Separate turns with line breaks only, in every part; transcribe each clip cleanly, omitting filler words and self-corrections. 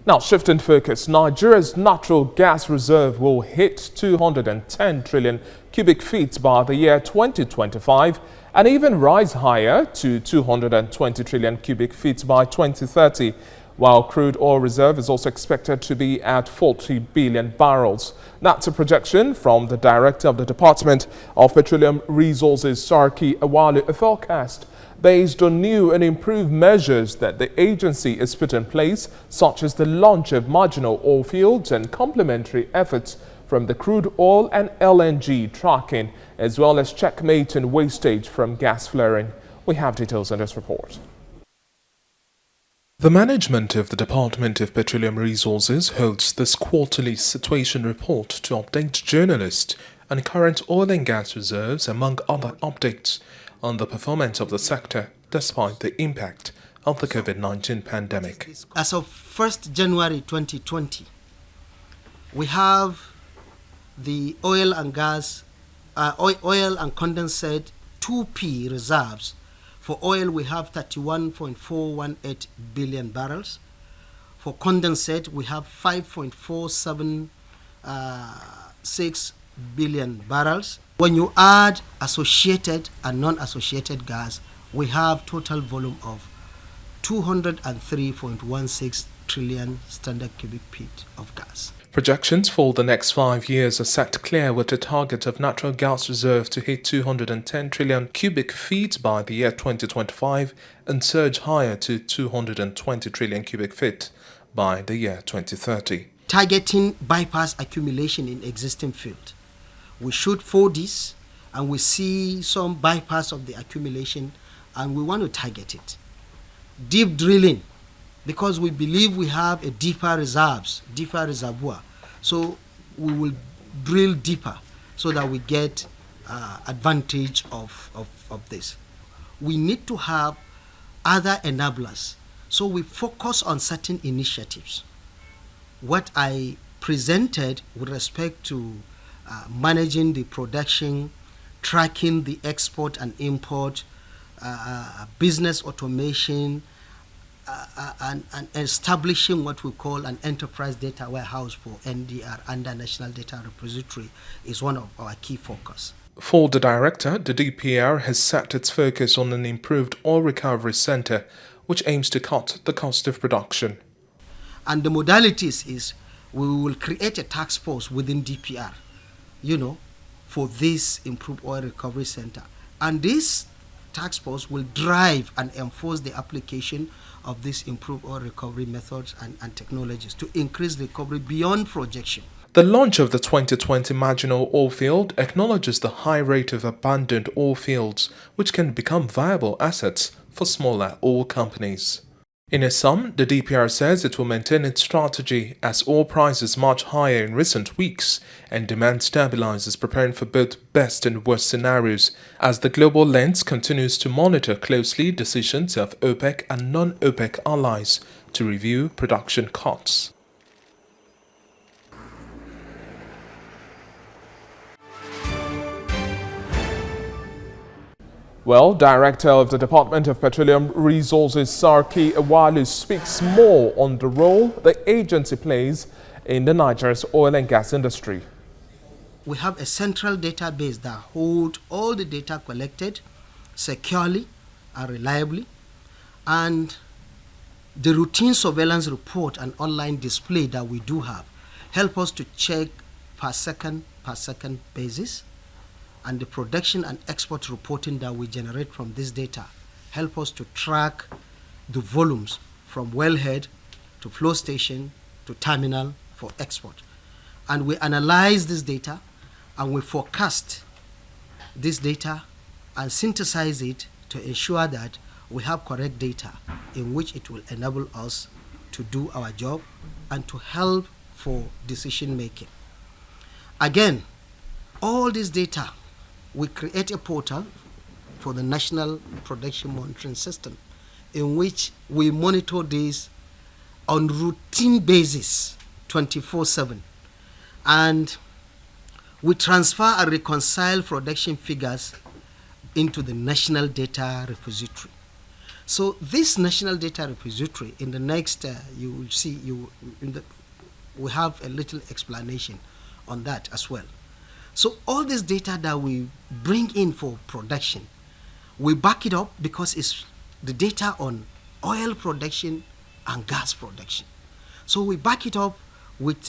Now, shifting focus, Nigeria's natural gas reserve will hit 210 trillion cubic feet by the year 2025 and even rise higher to 220 trillion cubic feet by 2030, while crude oil reserve is also expected to be at 40 billion barrels. That's a projection from the Director of the Department of Petroleum Resources, Sarki Awale, a forecast based on new and improved measures that the agency has put in place, such as the launch of marginal oil fields and complementary efforts from the crude oil and LNG tracking, as well as checkmating wastage from gas flaring. We have details in this report. The management of the Department of Petroleum Resources holds this quarterly situation report to update journalists on current oil and gas reserves, among other updates on the performance of the sector despite the impact of the COVID-19 pandemic.
As of 1st January 2020, we have the oil and condensate 2P reserves. For oil, we have 31.418 billion barrels. For condensate, we have 5.476 billion barrels. When you add associated and non-associated gas, we have total volume of 203.16 trillion standard cubic feet of gas.
Projections for the next 5 years are set clear, with a target of natural gas reserve to hit 210 trillion cubic feet by the year 2025 and surge higher to 220 trillion cubic feet by the year 2030.
Targeting bypass accumulation in existing field. We shoot for this and we see some bypass of the accumulation and we want to target it. Deep drilling, because we believe we have a deeper reservoir. So we will drill deeper so that we get advantage of this. We need to have other enablers. So we focus on certain initiatives. What I presented with respect to managing the production, tracking the export and import, business automation, and establishing what we call an enterprise data warehouse for NDR under National Data Repository is one of our key focus.
For the director, the DPR has set its focus on an improved oil recovery center, which aims to cut the cost of production.
And the modalities is we will create a task force within DPR, for this improved oil recovery center. And this task force will drive and enforce the application of these improved oil recovery methods and technologies to increase recovery beyond projection.
The launch of the 2020 marginal oil field acknowledges the high rate of abandoned oil fields, which can become viable assets for smaller oil companies. In a sum, the DPR says it will maintain its strategy as oil prices march higher in recent weeks and demand stabilizes, preparing for both best and worst scenarios as the global lens continues to monitor closely decisions of OPEC and non-OPEC allies to review production cuts. Well, Director of the Department of Petroleum Resources, Sarki Awale, speaks more on the role the agency plays in the Nigeria's oil and gas industry.
We have a central database that holds all the data collected securely and reliably, and the routine surveillance report and online display that we do have help us to check per second basis. And the production and export reporting that we generate from this data help us to track the volumes from wellhead to flow station to terminal for export. And we analyze this data and we forecast this data and synthesize it to ensure that we have correct data in which it will enable us to do our job and to help for decision making. Again, all this data, we create a portal for the National Production Monitoring System in which we monitor this on routine basis 24/7, and we transfer and reconcile production figures into the National Data Repository. So this national data repository, in the next, you will see, we have a little explanation on that as well. So all this data that we bring in for production, we back it up because it's the data on oil production and gas production. So we back it up with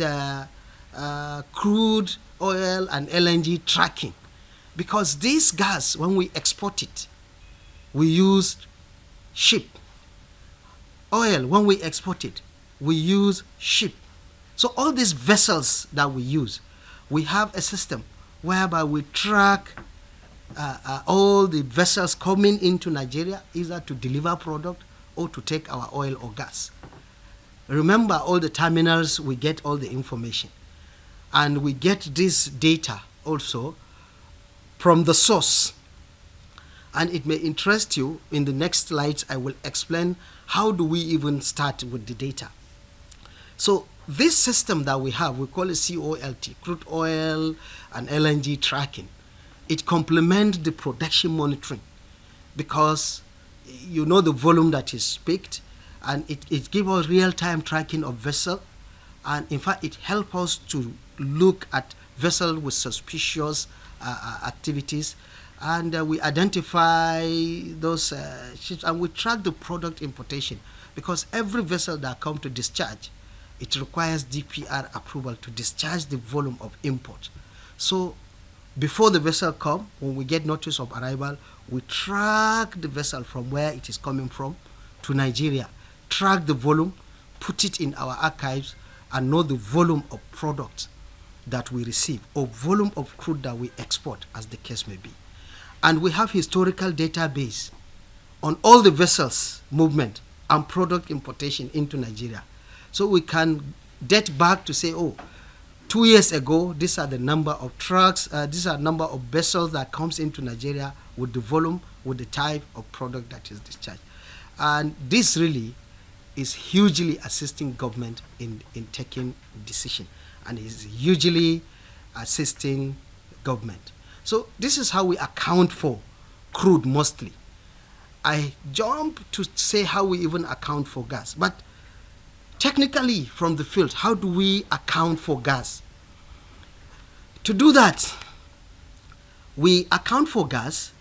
crude oil and LNG tracking, because this gas, when we export it, we use ship. Oil, when we export it, we use ship. So all these vessels that we use, we have a system whereby we track all the vessels coming into Nigeria, either to deliver product or to take our oil or gas. Remember, all the terminals, we get all the information. And we get this data also from the source. And it may interest you. In the next slides, I will explain how do we even start with the data. So this system that we have, we call it COLT, crude oil and LNG tracking. It complements the production monitoring, because you know the volume that is picked, and it gives us real-time tracking of vessel. And in fact, it helps us to look at vessels with suspicious activities, and we identify those ships, and we track the product importation, because every vessel that comes to discharge, it requires DPR approval to discharge the volume of import. So before the vessel comes, when we get notice of arrival, we track the vessel from where it is coming from to Nigeria, track the volume, put it in our archives, and know the volume of products that we receive, or volume of crude that we export, as the case may be. And we have historical database on all the vessels movement and product importation into Nigeria. So we can date back to say, oh, 2 years ago, these are the number of trucks, these are the number of vessels that comes into Nigeria with the volume, with the type of product that is discharged. And this really is hugely assisting government in taking decision, and is hugely assisting government. So this is how we account for crude mostly. I jump to say how we even account for gas, but technically from the field, how do we account for gas? To do that, we account for gas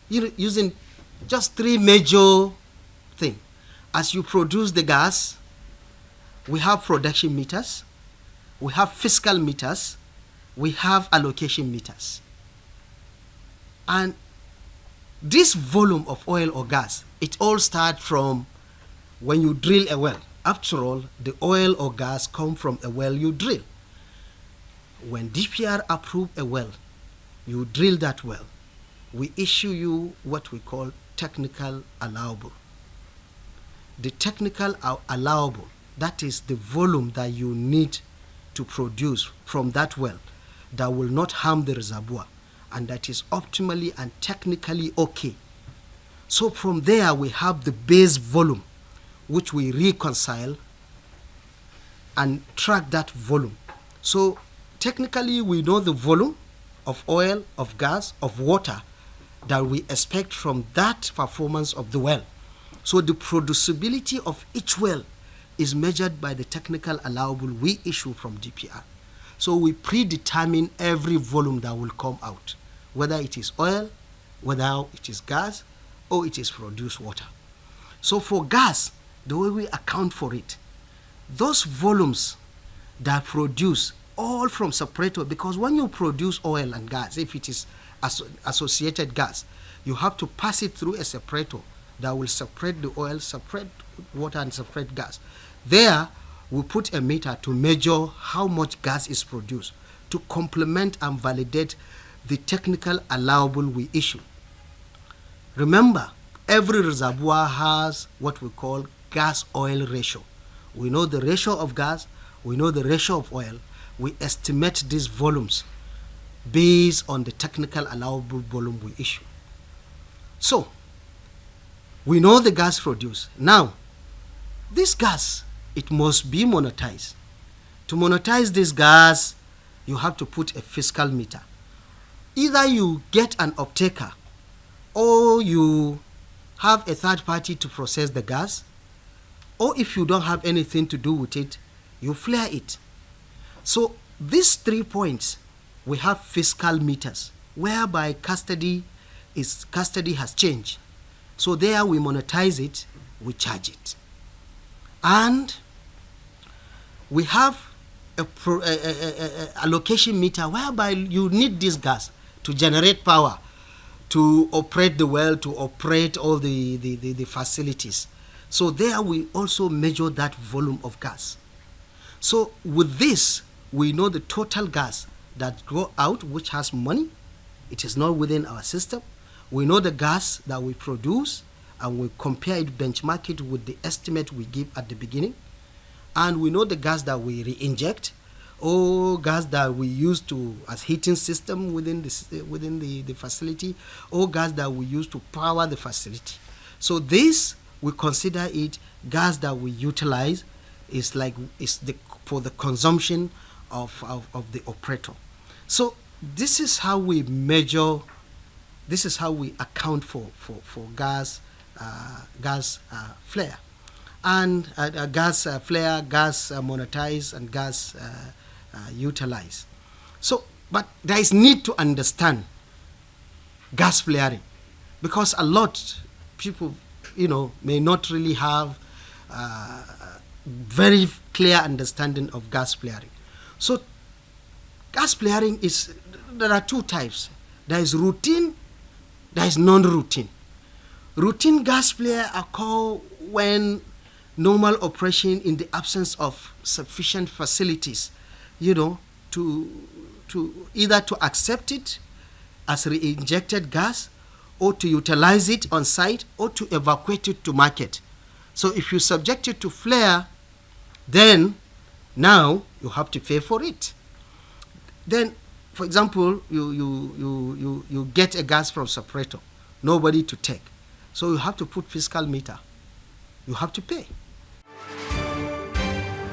using just three major things. As you produce the gas, we have production meters, we have fiscal meters, we have allocation meters. And this volume of oil or gas, it all starts from when you drill a well. After all, the oil or gas come from a well you drill. When DPR approve a well, you drill that well. We issue you what we call technical allowable. The technical allowable, that is the volume that you need to produce from that well that will not harm the reservoir, and that is optimally and technically okay. So from there, we have the base volume, which we reconcile and track that volume. So technically, we know the volume of oil, of gas, of water that we expect from that performance of the well. So the producibility of each well is measured by the technical allowable we issue from DPR. So we predetermine every volume that will come out, whether it is oil, whether it is gas, or it is produced water. So for gas, the way we account for it, those volumes that produce all from separator, because when you produce oil and gas, if it is associated gas, you have to pass it through a separator that will separate the oil, separate water, and separate gas. There, we put a meter to measure how much gas is produced to complement and validate the technical allowable we issue. Remember, every reservoir has what we call gas-oil ratio. We know the ratio of gas, we know the ratio of oil. We estimate these volumes based on the technical allowable volume we issue. So, we know the gas produced. Now, this gas, it must be monetized. To monetize this gas, you have to put a fiscal meter. Either you get an offtaker, or you have a third party to process the gas, or if you don't have anything to do with it, you flare it. So these 3 points, we have fiscal meters, whereby custody has changed. So there we monetize it, we charge it. And we have a allocation meter, whereby you need this gas to generate power, to operate the well, to operate all the facilities. So there we also measure that volume of gas. So with this, we know the total gas that go out, which has money. It is not within our system. We know the gas that we produce, and we compare it, benchmark it with the estimate we give at the beginning. And we know the gas that we re-inject, or gas that we use to as heating system within the facility, or gas that we use to power the facility. So this, we consider it gas that we utilize for the consumption of the operator. So this is how we measure, this is how we account for gas flare. And gas flare, gas monetize, and gas utilize. So, but there is need to understand gas flaring, because a lot people, may not really have very clear understanding of gas flaring. So, gas flaring there are 2 types. There is routine, there is non-routine. Routine gas flare occur when normal operation in the absence of sufficient facilities, to either to accept it as re-injected gas, or to utilize it on site, or to evacuate it to market. So if you subject it to flare, then now you have to pay for it. Then, for example, you get a gas from separator, nobody to take. So you have to put fiscal meter. You have to pay.